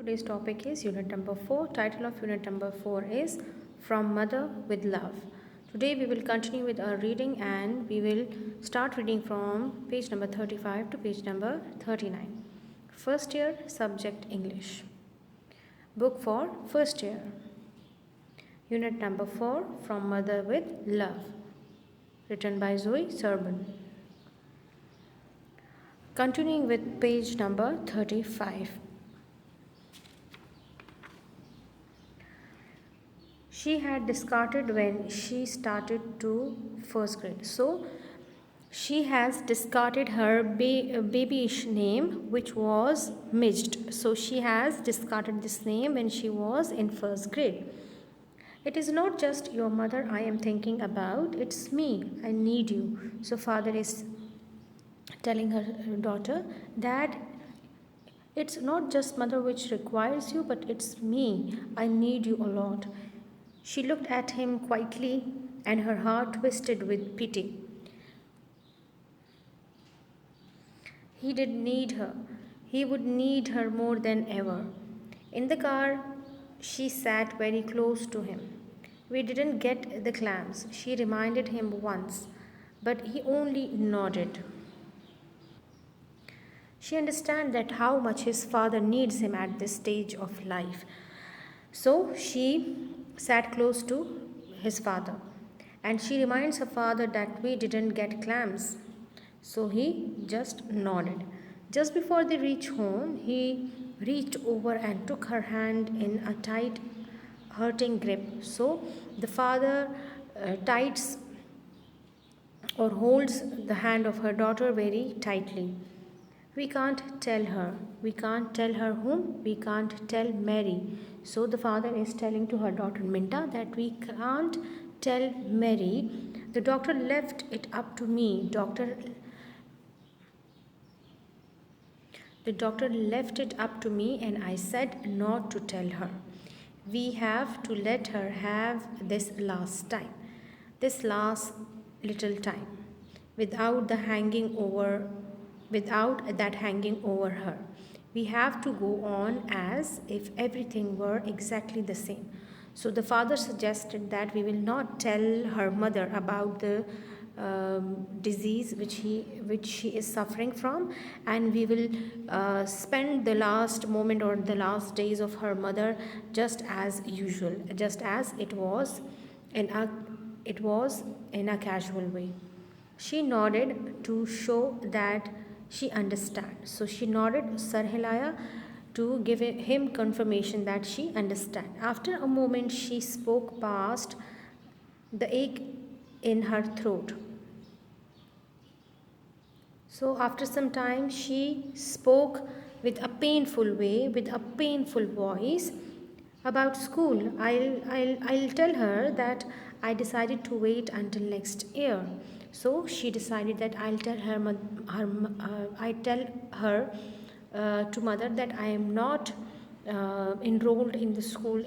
Today's topic is unit number 4. Title of unit number 4 is From Mother with Love. Today we will continue with our reading and we will start reading from page number 35 to page number 39. First year subject English. Book for first year. Unit number 4 From Mother with Love. Written by Zoe Serban. Continuing with page number 35. She had discarded when she started to first grade. So she has discarded her babyish name, which was Midged. So she has discarded this name when she was in first grade. It is not just your mother I am thinking about, it's me. I need you. So father is telling her daughter that it's not just mother which requires you, but it's me. I need you a lot. She looked at him quietly and her heart twisted with pity. He did need her. He would need her more than ever. In the car, she sat very close to him. We didn't get the clams, she reminded him once, but he only nodded. She understands that how much his father needs him at this stage of life. So she sat close to his father and she reminds her father that we didn't get clams. So he just nodded. Just before they reached home, he reached over and took her hand in a tight, hurting grip. So the father tights or holds the hand of her daughter very tightly. We can't tell her. We can't tell her whom? We can't tell Mary. So the father is telling to her daughter Minta that we can't tell Mary. The doctor left it up to me. The doctor left it up to me and I said not to tell her. We have to let her have this last time. This last little time. Without that hanging over her. We have to go on as if everything were exactly the same. So the father suggested that we will not tell her mother about the disease which she is suffering from, and we will spend the last moment or the last days of her mother just as usual, just as it was in a casual way. She nodded to show that she understands. So she nodded Sir Hilaya to give him confirmation that she understands. After a moment, she spoke past the ache in her throat. So after some time, she spoke with a painful way, with a painful voice about school. I'll tell her that I decided to wait until next year. So she decided that I'll tell her to mother that I am not enrolled in the school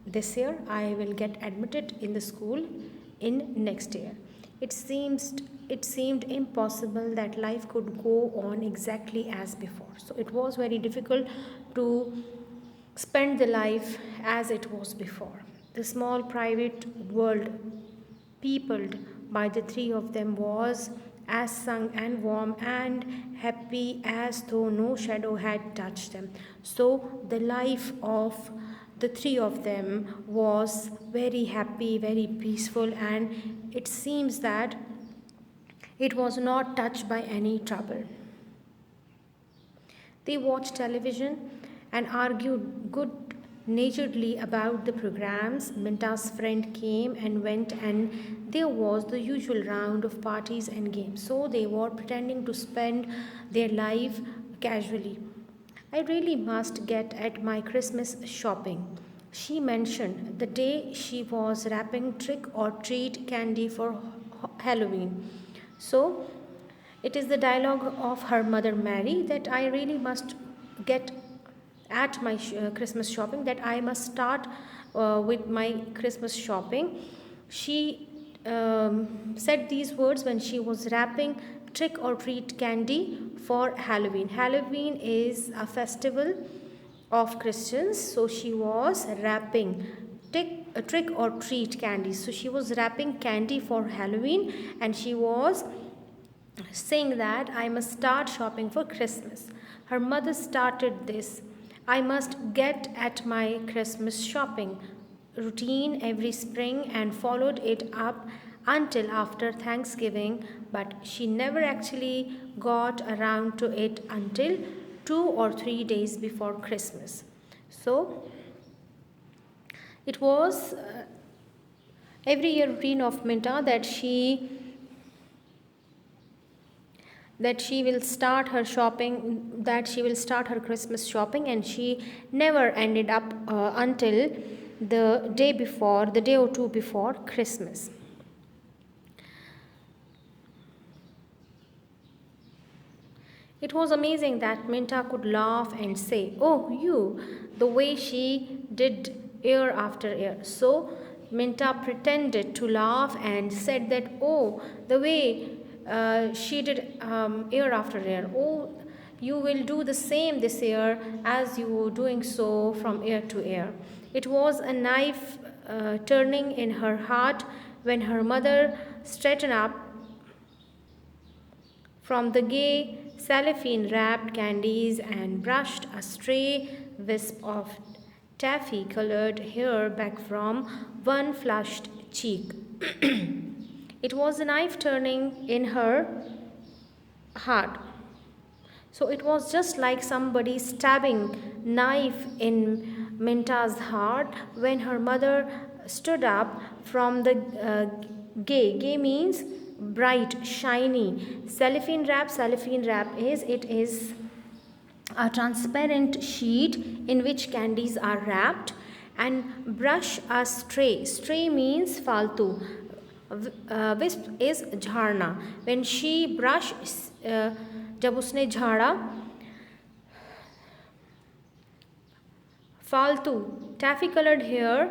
this year. I will get admitted in the school in next year. It seemed impossible that life could go on exactly as before. So it was very difficult to spend the life as it was before. The small private world peopled by the three of them was as sung and warm and happy as though no shadow had touched them. So the life of the three of them was very happy, very peaceful, and it seems that it was not touched by any trouble. They watched television and argued good naturedly about the programs. Minta's friend came and went, and there was the usual round of parties and games. So they were pretending to spend their life casually. I really must get at my Christmas shopping, she mentioned the day she was wrapping trick or treat candy for Halloween. So it is the dialogue of her mother Mary that I really must get at my Christmas shopping, that I must start with my Christmas shopping. She said these words when she was wrapping trick or treat candy for Halloween. Halloween is a festival of Christians. So she was wrapping trick or treat candy. So she was wrapping candy for Halloween, and she was saying that I must start shopping for Christmas. Her mother started this. I must get at my Christmas shopping routine every spring and followed it up until after Thanksgiving, but she never actually got around to it until 2 or 3 days before Christmas. So it was every year routine of Minta that she will start her shopping, that she will start her Christmas shopping, and she never ended up until the day before, the day or two before Christmas. It was amazing that Minta could laugh and say, "Oh, you," the way she did year after year. So Minta pretended to laugh and said that, "Oh, the way she did year after year. Oh, you will do the same this year as you were doing so from year to year." It was a knife turning in her heart when her mother straightened up from the gay cellophane wrapped candies and brushed a stray wisp of taffy colored hair back from one flushed cheek. It was a knife turning in her heart. So it was just like somebody stabbing knife in Minta's heart when her mother stood up from the gay. Gay means bright, shiny. Cellophane wrap is, it is a transparent sheet in which candies are wrapped, and brush a stray. Stray means faltu. Wisp is jharna. When she brushed, जब उसने झाड़ा फालतू taffy coloured hair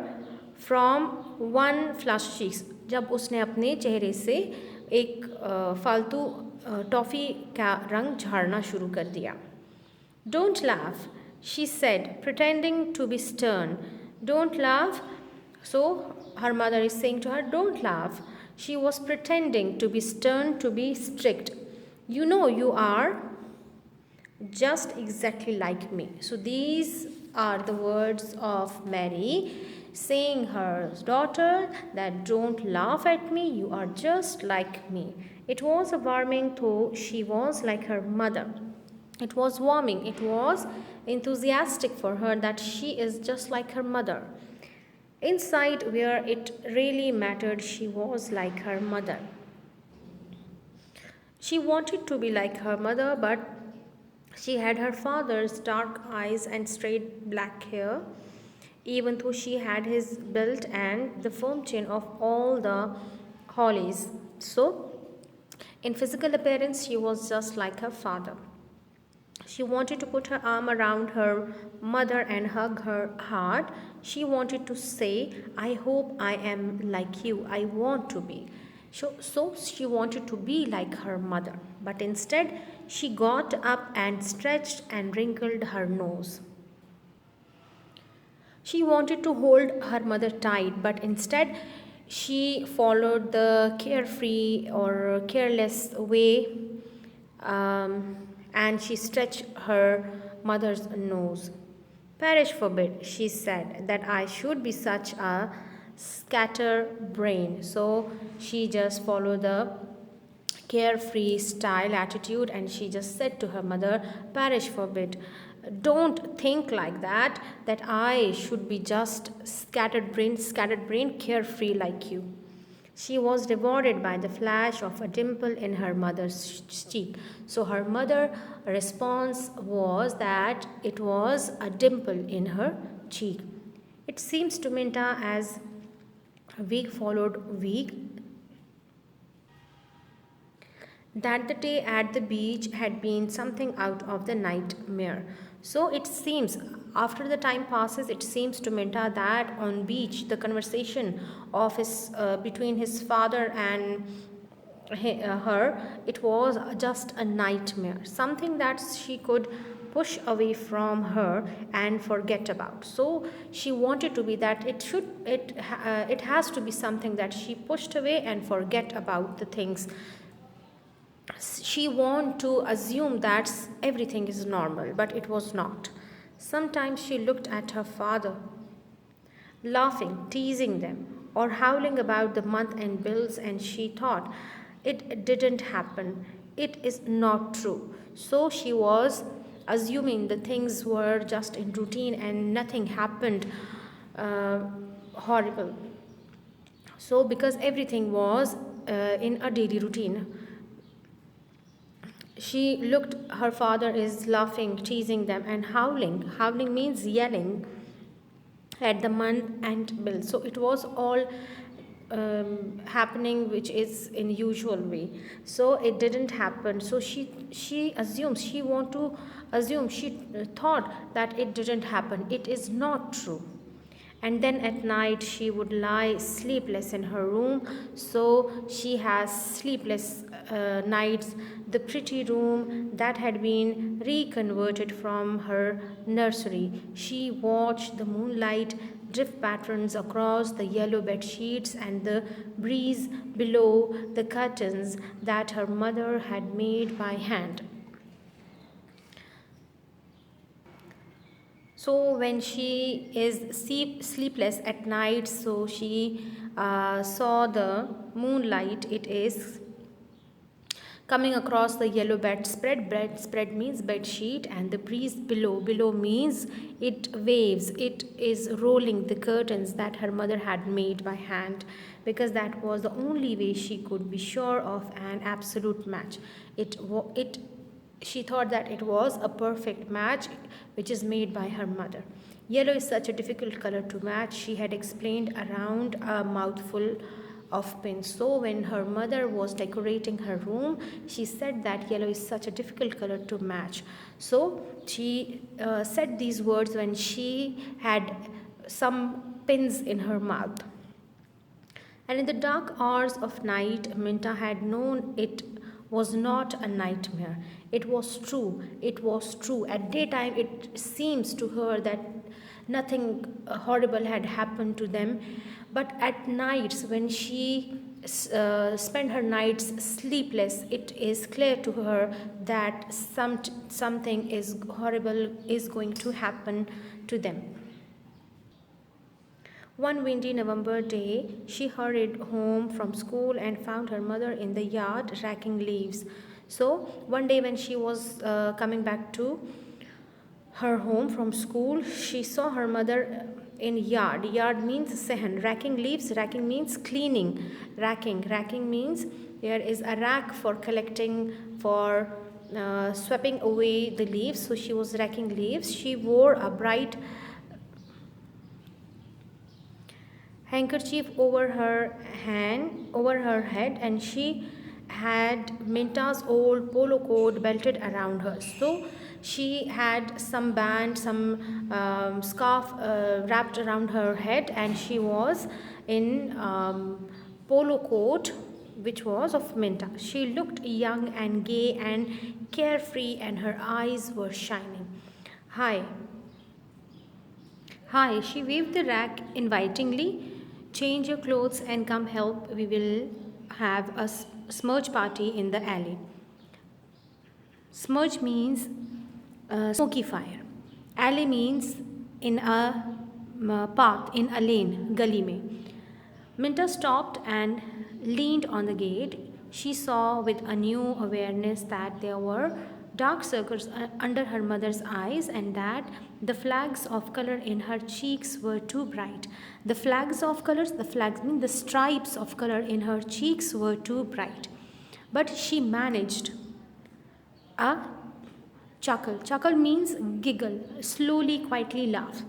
from one flush cheeks, जब उसने अपने चेहरे से एक फालतू टॉफ़ी का रंग झाड़ना शुरू कर दिया. "Don't laugh," she said, pretending to be stern. "Don't laugh." So her mother is saying to her, "Don't laugh." She was pretending to be stern, to be strict. "You know you are just exactly like me." So these are the words of Mary saying her daughter that don't laugh at me, you are just like me. It was warming, though she was like her mother. It was warming, it was enthusiastic for her that she is just like her mother. Inside, where it really mattered, she was like her mother. She wanted to be like her mother, but she had her father's dark eyes and straight black hair, even though she had his build and the firm chin of all the Hollies. So, in physical appearance, she was just like her father. She wanted to put her arm around her mother and hug her heart. She wanted to say, "I hope I am like you. I want to be." So she wanted to be like her mother. But instead, she got up and stretched and wrinkled her nose. She wanted to hold her mother tight, but instead, she followed the carefree or careless way, and she stretched her mother's nose. "Perish forbid," she said, "that I should be such a scatterbrain." So she just followed the carefree style attitude, and she just said to her mother, "Perish forbid. Don't think like that, that I should be just scattered brain, carefree like you." She was rewarded by the flash of a dimple in her mother's cheek. So her mother's response was that it was a dimple in her cheek. It seems to Minta as week followed week that the day at the beach had been something out of the nightmare. So it seems, after the time passes, it seems to Minta that on beach the conversation of between his father and her, it was just a nightmare, something that she could push away from her and forget about. So she wanted to be that it has to be something that she pushed away and forget about the things. She wanted to assume that everything is normal, but it was not. Sometimes she looked at her father, laughing, teasing them, or howling about the month end bills, and she thought, it didn't happen. It is not true. So she was assuming the things were just in routine and nothing happened uh, horrible. So, because everything was in a daily routine, she looked, her father is laughing, teasing them, and howling. Howling means yelling at the month end bill. So it was all happening which is in usual way. So it didn't happen. So she assumes, she want to assume, she thought that it didn't happen. It is not true. And then at night she would lie sleepless in her room. So she has sleepless nights. The pretty room that had been reconverted from her nursery, she watched the moonlight drift patterns across the yellow bed sheets and the breeze below the curtains that her mother had made by hand. So when she is sleepless at night, so she saw the moonlight. It is coming across the yellow bedspread. Bedspread means bed sheet, and the breeze below. Below means it waves. It is rolling the curtains that her mother had made by hand, because that was the only way she could be sure of an absolute match. It she thought that it was a perfect match which is made by her mother. Yellow is such a difficult color to match, she had explained around a mouthful of pins. So when her mother was decorating her room, she said that yellow is such a difficult color to match. So she said these words when she had some pins in her mouth. And in the dark hours of night, Minta had known it was not a nightmare. It was true. It was true. At daytime, it seems to her that nothing horrible had happened to them. But at nights, when she spent her nights sleepless, it is clear to her that something is horrible is going to happen to them. One windy November day, she hurried home from school and found her mother in the yard racking leaves. So, one day when she was coming back to her home from school, she saw her mother in yard. Yard means sehen. Racking leaves. Racking means cleaning. Racking means there is a rack for collecting, for sweeping away the leaves. So she was racking leaves. She wore a bright handkerchief over her head, and she had Minta's old polo coat belted around her. So she had some band, some scarf wrapped around her head, and she was in polo coat which was of Minta. She looked young and gay and carefree, and her eyes were shining. Hi. Hi, she waved the rack invitingly. Change your clothes and come help. We will have a smudge party in the alley. Smudge means smoky fire. Alley means in a path, in a lane, gully mein. Minta stopped and leaned on the gate. She saw with a new awareness that there were dark circles under her mother's eyes, and that the flags of color in her cheeks were too bright. The flags of colors, the flags mean the stripes of color in her cheeks were too bright. But she managed a chuckle. Chuckle means giggle, slowly, quietly laugh.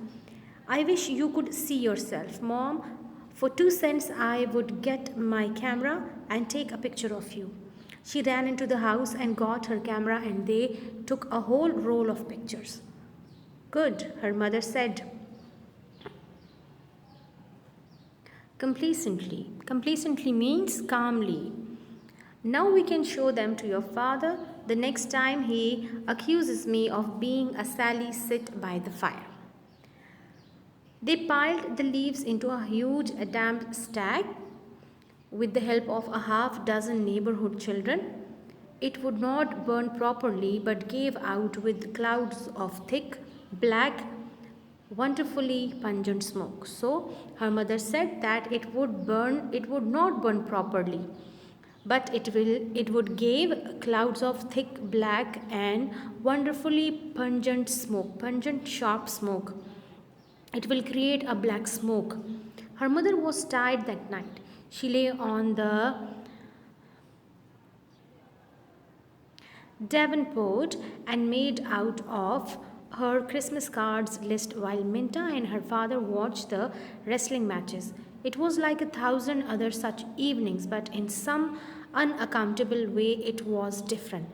I wish you could see yourself, Mom. For 2 cents, I would get my camera and take a picture of you. She ran into the house and got her camera, and they took a whole roll of pictures. Good, her mother said complacently. Complacently means calmly. Now we can show them to your father. The next time he accuses me of being a Sally sit by the fire. They piled the leaves into a huge damp stack with the help of a half dozen neighborhood children. It would not burn properly but gave out with clouds of thick, black, wonderfully pungent smoke. So her mother said that it would not burn properly, but it would give clouds of thick, black, and wonderfully pungent sharp smoke. It will create a black smoke. Her mother was tired that night. She lay on the Davenport and made out of her Christmas cards list while Minta and her father watched the wrestling matches. It was like 1,000 other such evenings, but in some unaccountable way it was different.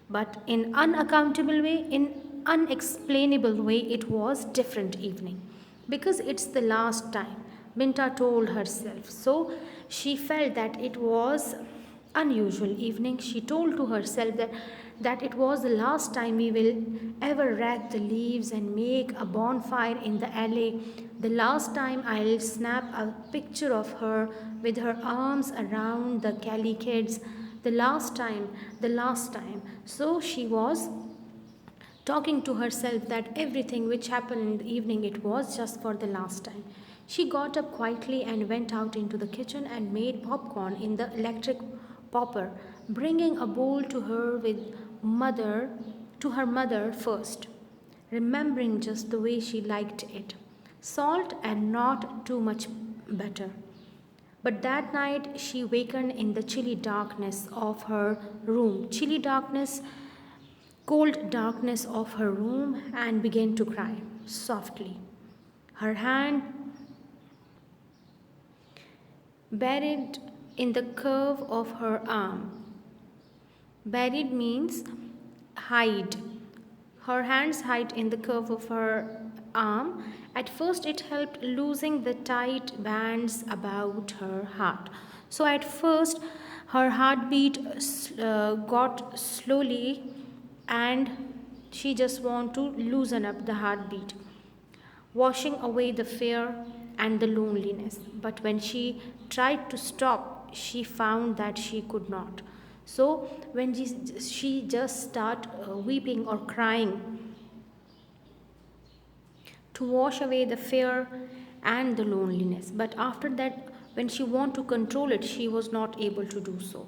But in unaccountable way, in unexplainable way, it was different evening. Because it's the last time, Minta told herself. So she felt that it was unusual evening. She told to herself that it was the last time we will ever rake the leaves and make a bonfire in the alley. The last time I'll snap a picture of her with her arms around the Kelly kids. The last time, the last time. So she was talking to herself that everything which happened in the evening it was just for the last time. She got up quietly and went out into the kitchen and made popcorn in the electric popper, bringing a bowl to her mother first, remembering just the way she liked it. Salt and not too much butter. But that night she wakened in the chilly darkness of her room, cold darkness of her room, and began to cry softly. Her hand buried in the curve of her arm. Buried means hide. Her hands hid in the curve of her arm. At first, it helped losing the tight bands about her heart. So, at first, her heartbeat got slowly, and she just want to loosen up the heartbeat, washing away the fear and the loneliness. But when she tried to stop, she found that she could not. So when she just start weeping or crying to wash away the fear and the loneliness. But after that, when she wanted to control it, she was not able to do so.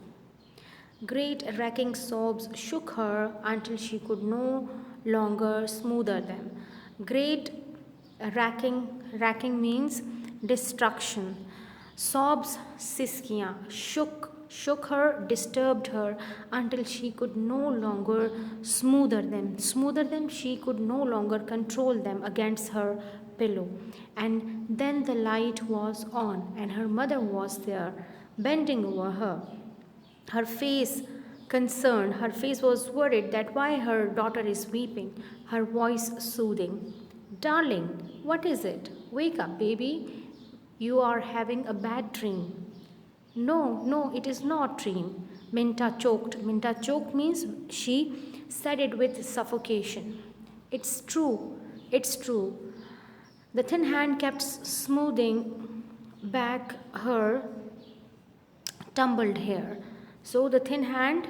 Great racking sobs shook her until she could no longer smoother them. Great racking means destruction. Sobs, siskiyan, shook her, disturbed her until she could no longer smoother them. Smoother them, she could no longer control them against her pillow. And then the light was on, and her mother was there, bending over her. Her face concerned, her face was worried that why her daughter is weeping, her voice soothing. Darling, what is it? Wake up, baby. You are having a bad dream. No, it is not dream. Minta choked. Minta choked means she said it with suffocation. It's true. It's true. The thin hand kept smoothing back her tumbled hair. So the thin hand,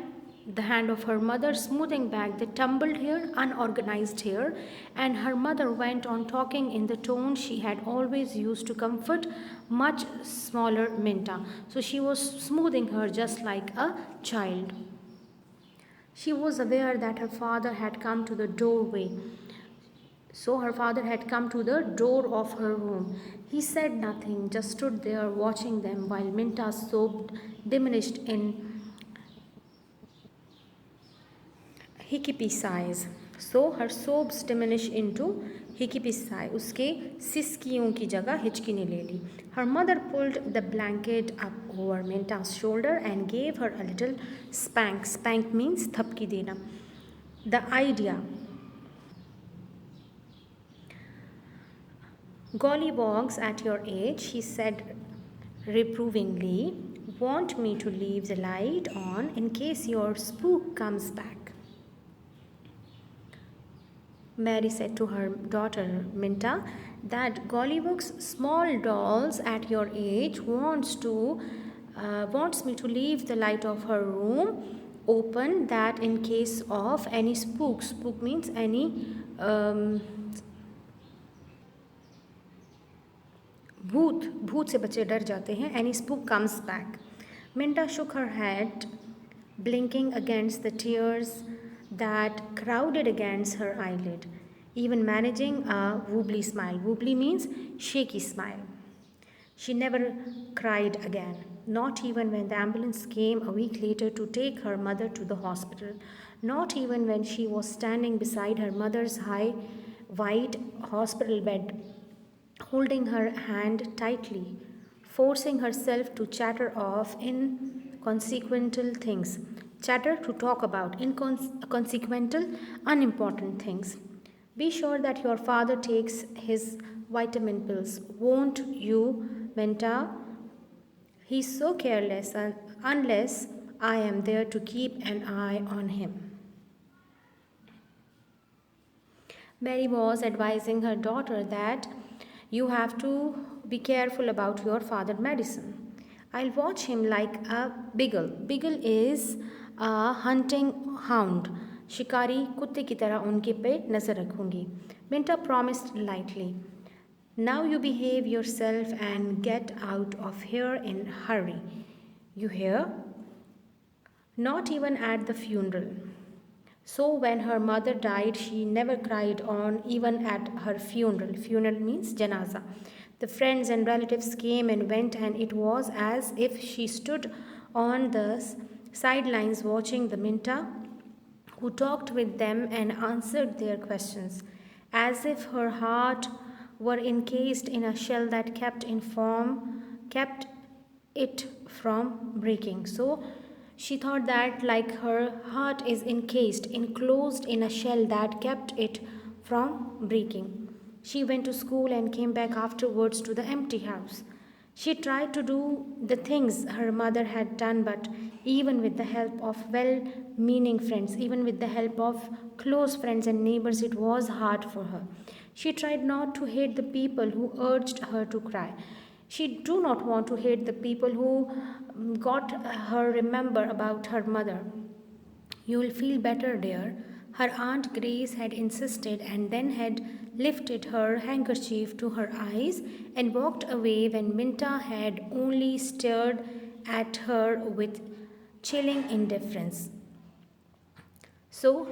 the hand of her mother, smoothing back the tumbled hair, unorganized hair, and her mother went on talking in the tone she had always used to comfort much smaller Minta. So she was smoothing her just like a child. She was aware that her father had come to the doorway. So her father had come to the door of her room. He said nothing, just stood there watching them while Minta's sob diminished in hiccupy sighs. So her sobs diminished into hiccupy sigh. उसके सिसकियों की जगह हिचकी ने ले ली. Her mother pulled the blanket up over Minta's shoulder and gave her a little spank. Spank means थपकी देना. The idea. Gollywogs at your age, she said reprovingly, want me to leave the light on in case your spook comes back. Mary said to her daughter Minta that Gollywood's small dolls at your age wants me to leave the light of her room open, that in case of any spook. Spook means any भूत से बच्चे डर जाते हैं. Any spook comes back. Minta shook her head, blinking against the tears that crowded against her eyelid, even managing a wobbly smile. Wobbly means shaky smile. She never cried again, not even when the ambulance came a week later to take her mother to the hospital, not even when she was standing beside her mother's high, white hospital bed, holding her hand tightly, forcing herself to chatter off inconsequential things. Chatter to talk about inconsequential, unimportant things. Be sure that your father takes his vitamin pills, won't you, Minta? He's so careless unless I am there to keep an eye on him. Mary was advising her daughter that you have to be careful about your father's medicine. I'll watch him like a beagle. Beagle is a hunting hound. शिकारी कुत्ते की तरह उनके पे नज़र रखूंगी. Minta promised lightly. Now you behave yourself and get out of here in a hurry. You hear? Not even at the funeral. So when her mother died, she never cried on even at her funeral. Funeral means janaza. The friends and relatives came and went, and it was as if she stood on the sidelines watching the Minta, who talked with them and answered their questions, as if her heart were encased in a shell that kept it from breaking. So she thought that like her heart is enclosed in a shell that kept it from breaking. She went to school and came back afterwards to the empty house. She tried to do the things her mother had done, but even with the help of well-meaning friends, even with the help of close friends and neighbors, it was hard for her. She tried not to hate the people who urged her to cry. She do not want to hate the people who got her remember about her mother. You will feel better, dear, her Aunt Grace had insisted, and then had lifted her handkerchief to her eyes and walked away when Minta had only stared at her with chilling indifference. So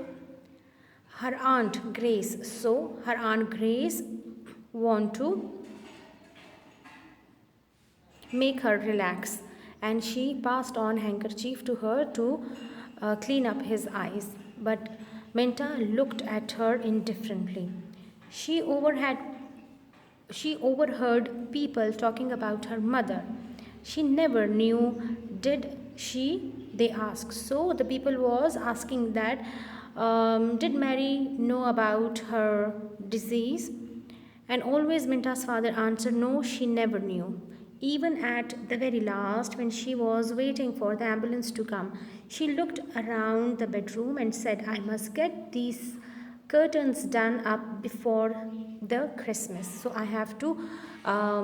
her Aunt Grace want to make her relax, and she passed on handkerchief to her to clean up his eyes. But Minta looked at her indifferently. She overheard people talking about her mother. She never knew, did she? They asked. So the people was asking that, did Mary know about her disease? And always Minta's father answered, no, she never knew. Even at the very last, when she was waiting for the ambulance to come, she looked around the bedroom and said, I must get these curtains done up before the Christmas. So I have to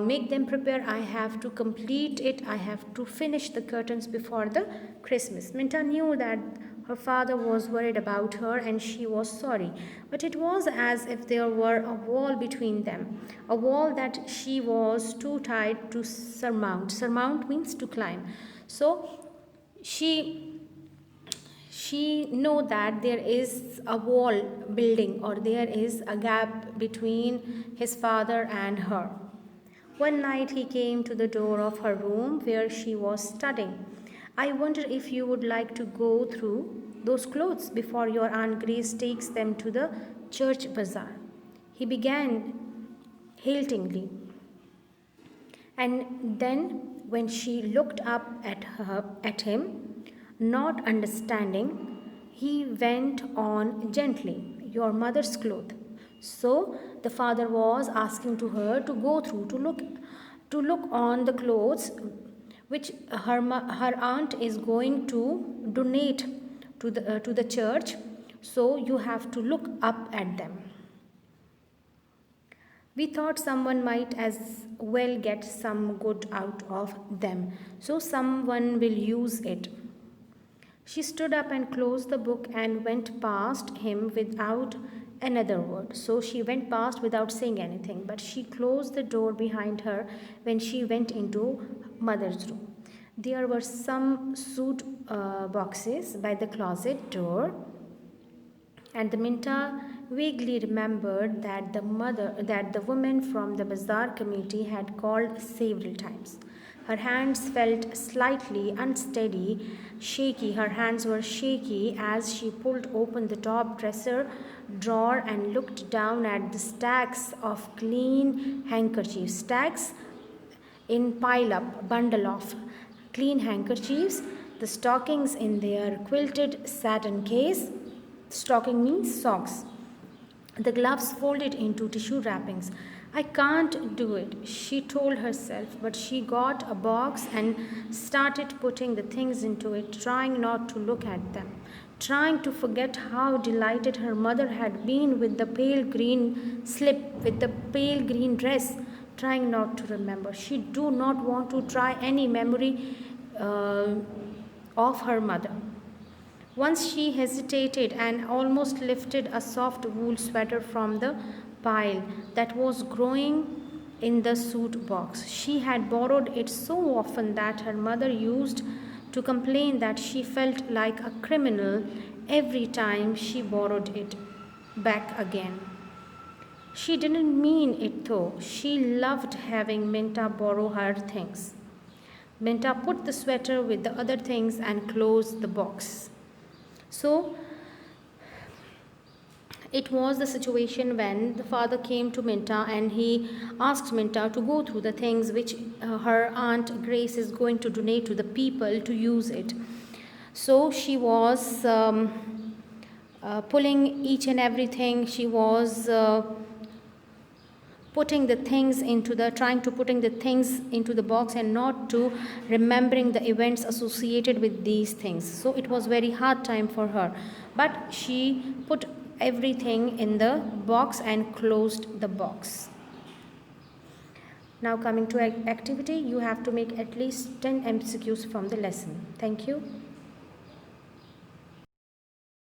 make them prepare. I have to complete it. I have to finish the curtains before the Christmas. Minta knew that her father was worried about her and she was sorry. But it was as if there were a wall between them, a wall that she was too tired to surmount. Surmount means to climb. So she know that there is a wall building, or there is a gap between his father and her. One night he came to the door of her room where she was studying. I wonder if you would like to go through those clothes before your Aunt Grace takes them to the church bazaar. He began haltingly. And then when she looked up at him, not understanding, he went on gently, your mother's clothes. So the father was asking to her to go through, to look on the clothes which her aunt is going to donate to the church. So you have to look up at them. We thought someone might as well get some good out of them, so someone will use it. She stood up and closed the book and went past him without another word. So she went past without saying anything, but she closed the door behind her when she went into mother's room. There were some suit boxes by the closet door, and the Minta vaguely remembered that the woman from the bazaar committee had called several times. Her hands felt slightly unsteady, shaky. Her hands were shaky as she pulled open the top dresser drawer and looked down at the stacks of clean handkerchiefs. Stacks in pile up, bundle of clean handkerchiefs, the stockings in their quilted satin case. Stocking means socks. The gloves folded into tissue wrappings. I can't do it, she told herself, but she got a box and started putting the things into it, trying not to look at them, trying to forget how delighted her mother had been with the pale green slip, with the pale green dress, trying not to remember. She do not want to try any memory of her mother. Once she hesitated and almost lifted a soft wool sweater from the pile that was growing in the suit box. She had borrowed it so often that her mother used to complain that she felt like a criminal every time she borrowed it back again. She didn't mean it though. She loved having Minta borrow her things. Minta put the sweater with the other things and closed the box. So it was the situation when the father came to Minta and he asked Minta to go through the things which her aunt Grace is going to donate to the people to use it. So she was pulling each and everything. She was putting the things into the box and not to remembering the events associated with these things. So it was very hard time for her, but she put everything in the box and closed the box. Now coming to activity, you have to make at least 10 MCQs from the lesson. Thank you.